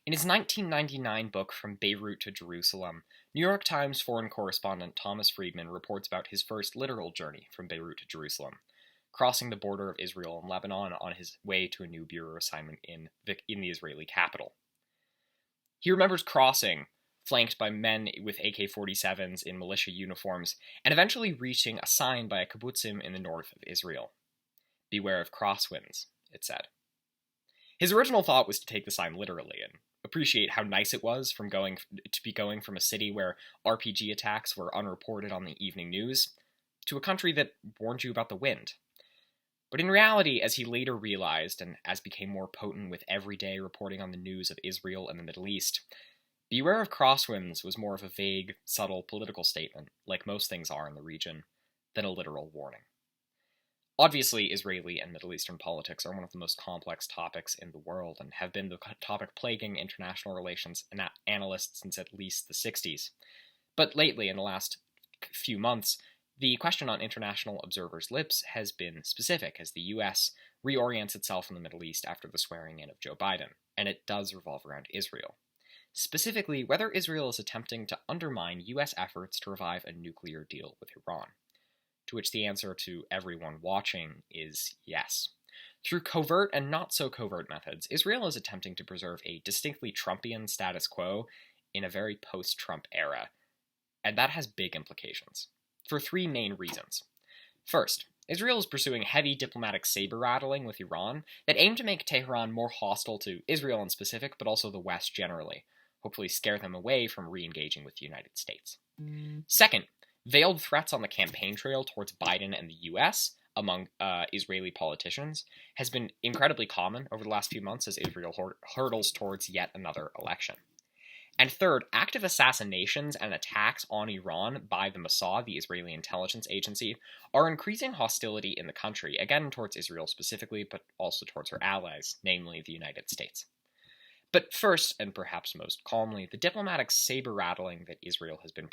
In his 1999 book From Beirut to Jerusalem, New York Times foreign correspondent Thomas Friedman reports about his first literal journey from Beirut to Jerusalem, crossing the border of Israel and Lebanon on his way to a new bureau assignment in the Israeli capital. He remembers crossing, flanked by men with AK-47s in militia uniforms, and eventually reaching a sign by a kibbutzim in the north of Israel. "Beware of crosswinds," it said. His original thought was to take the sign literally and appreciate how nice it was to be going from a city where RPG attacks were unreported on the evening news to a country that warned you about the wind. But in reality, as he later realized, and as became more potent with every day reporting on the news of Israel and the Middle East, beware of crosswinds was more of a vague, subtle political statement, like most things are in the region, than a literal warning. Obviously, Israeli and Middle Eastern politics are one of the most complex topics in the world and have been the topic plaguing international relations analysts since at least the 60s. But lately, in the last few months, the question on international observers' lips has been specific as the US reorients itself in the Middle East after the swearing in of Joe Biden, and it does revolve around Israel. Specifically, whether Israel is attempting to undermine US efforts to revive a nuclear deal with Iran. To which the answer to everyone watching is yes. Through covert and not so covert methods, Israel is attempting to preserve a distinctly Trumpian status quo in a very post-Trump era, and that has big implications, for three main reasons. First, Israel is pursuing heavy diplomatic saber-rattling with Iran that aim to make Tehran more hostile to Israel in specific, but also the West generally, hopefully scare them away from re-engaging with the United States. Second, veiled threats on the campaign trail towards Biden and the US among Israeli politicians has been incredibly common over the last few months as Israel hurdles towards yet another election. And third, active assassinations and attacks on Iran by the Mossad, the Israeli intelligence agency, are increasing hostility in the country, again towards Israel specifically, but also towards her allies, namely the United States. But first, and perhaps most calmly, the diplomatic saber-rattling that Israel has been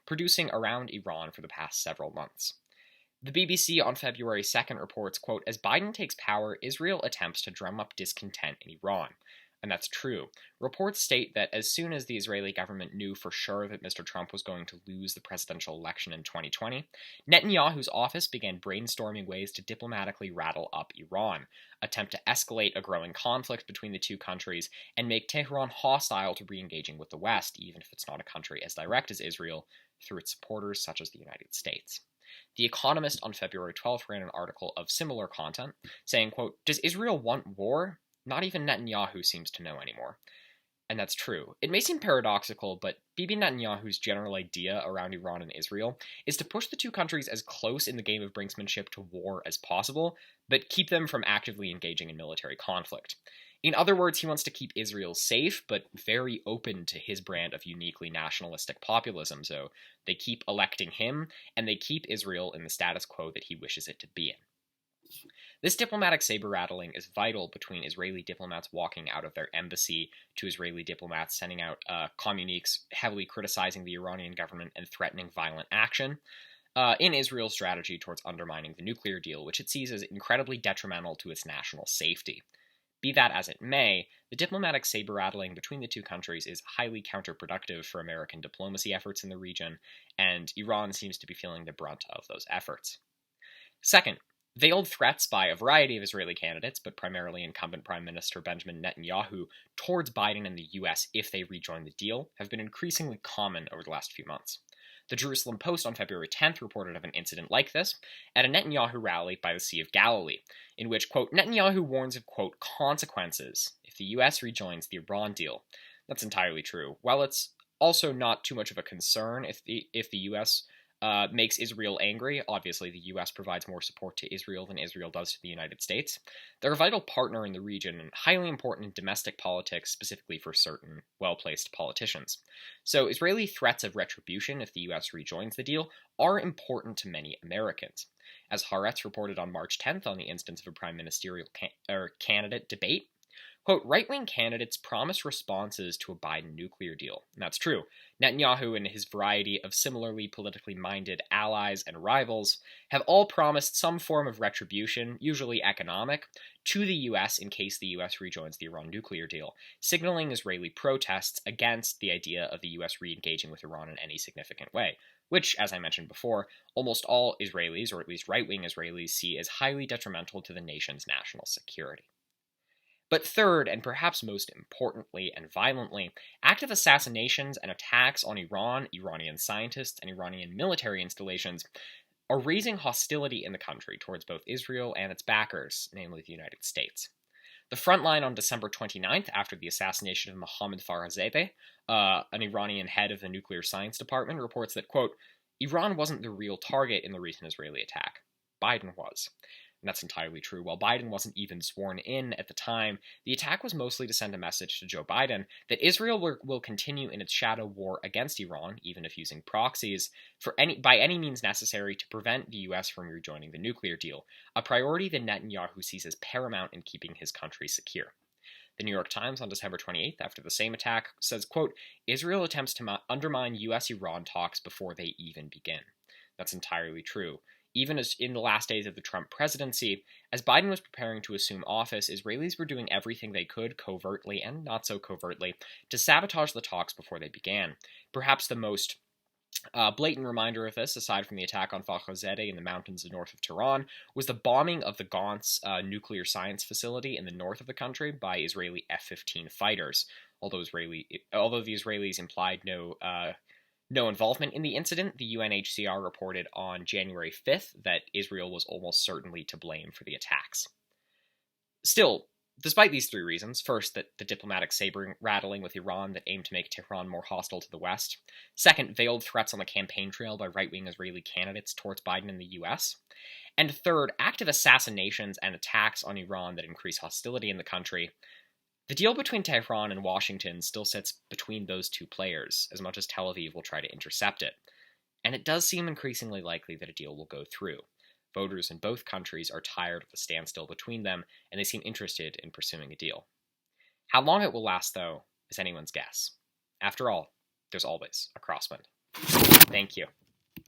producing around Iran for the past several months. The BBC on February 2nd reports, quote, "As Biden takes power, Israel attempts to drum up discontent in Iran." And that's true. Reports state that as soon as the Israeli government knew for sure that Mr. Trump was going to lose the presidential election in 2020, Netanyahu's office began brainstorming ways to diplomatically rattle up Iran, attempt to escalate a growing conflict between the two countries, and make Tehran hostile to re-engaging with the West, even if it's not a country as direct as Israel, through its supporters such as the United States. The Economist on February 12th ran an article of similar content, saying, quote, "Does Israel want war? Not even Netanyahu seems to know anymore." And that's true. It may seem paradoxical, but Bibi Netanyahu's general idea around Iran and Israel is to push the two countries as close in the game of brinksmanship to war as possible, but keep them from actively engaging in military conflict. In other words, he wants to keep Israel safe, but very open to his brand of uniquely nationalistic populism, so they keep electing him, and they keep Israel in the status quo that he wishes it to be in. This diplomatic saber-rattling is vital between Israeli diplomats walking out of their embassy to Israeli diplomats sending out communiques heavily criticizing the Iranian government and threatening violent action in Israel's strategy towards undermining the nuclear deal, which it sees as incredibly detrimental to its national safety. Be that as it may, the diplomatic saber-rattling between the two countries is highly counterproductive for American diplomacy efforts in the region, and Iran seems to be feeling the brunt of those efforts. Second, veiled threats by a variety of Israeli candidates, but primarily incumbent Prime Minister Benjamin Netanyahu, towards Biden and the US if they rejoin the deal, have been increasingly common over the last few months. The Jerusalem Post on February 10th reported of an incident like this at a Netanyahu rally by the Sea of Galilee, in which, quote, Netanyahu warns of, quote, consequences if the US rejoins the Iran deal. That's entirely true. While it's also not too much of a concern if the US makes Israel angry. Obviously, the US provides more support to Israel than Israel does to the United States. They're a vital partner in the region and highly important in domestic politics, specifically for certain well-placed politicians. So Israeli threats of retribution if the US rejoins the deal are important to many Americans. As Haaretz reported on March 10th on the instance of a prime ministerial candidate debate, Quote, right-wing candidates promise responses to a Biden nuclear deal. And that's true. Netanyahu and his variety of similarly politically minded allies and rivals have all promised some form of retribution, usually economic, to the US in case the US rejoins the Iran nuclear deal, signaling Israeli protests against the idea of the US re-engaging with Iran in any significant way, which, as I mentioned before, almost all Israelis, or at least right-wing Israelis, see as highly detrimental to the nation's national security. But third, and perhaps most importantly and violently, active assassinations and attacks on Iran, Iranian scientists, and Iranian military installations are raising hostility in the country towards both Israel and its backers, namely the United States. The front line on December 29th, after the assassination of Mohammad Farazadeh, an Iranian head of the nuclear science department, reports that, quote, Iran wasn't the real target in the recent Israeli attack. Biden was. And that's entirely true. While Biden wasn't even sworn in at the time, the attack was mostly to send a message to Joe Biden that Israel will continue in its shadow war against Iran, even if using proxies, by any means necessary to prevent the US from rejoining the nuclear deal, a priority that Netanyahu sees as paramount in keeping his country secure. The New York Times on December 28th, after the same attack, says, quote, Israel attempts to undermine US-Iran talks before they even begin. That's entirely true. Even as in the last days of the Trump presidency, as Biden was preparing to assume office, Israelis were doing everything they could, covertly and not so covertly, to sabotage the talks before they began. Perhaps the most blatant reminder of this, aside from the attack on Fakhrizadeh in the mountains north of Tehran, was the bombing of the Gantz nuclear science facility in the north of the country by Israeli F-15 fighters. Although the Israelis implied no involvement in the incident, the UNHCR reported on January 5th that Israel was almost certainly to blame for the attacks. Still, despite these three reasons, first, that the diplomatic saber-rattling with Iran that aimed to make Tehran more hostile to the West, second, veiled threats on the campaign trail by right-wing Israeli candidates towards Biden and the US, and third, active assassinations and attacks on Iran that increase hostility in the country, the deal between Tehran and Washington still sits between those two players, as much as Tel Aviv will try to intercept it. And it does seem increasingly likely that a deal will go through. Voters in both countries are tired of the standstill between them, and they seem interested in pursuing a deal. How long it will last, though, is anyone's guess. After all, there's always a crosswind. Thank you.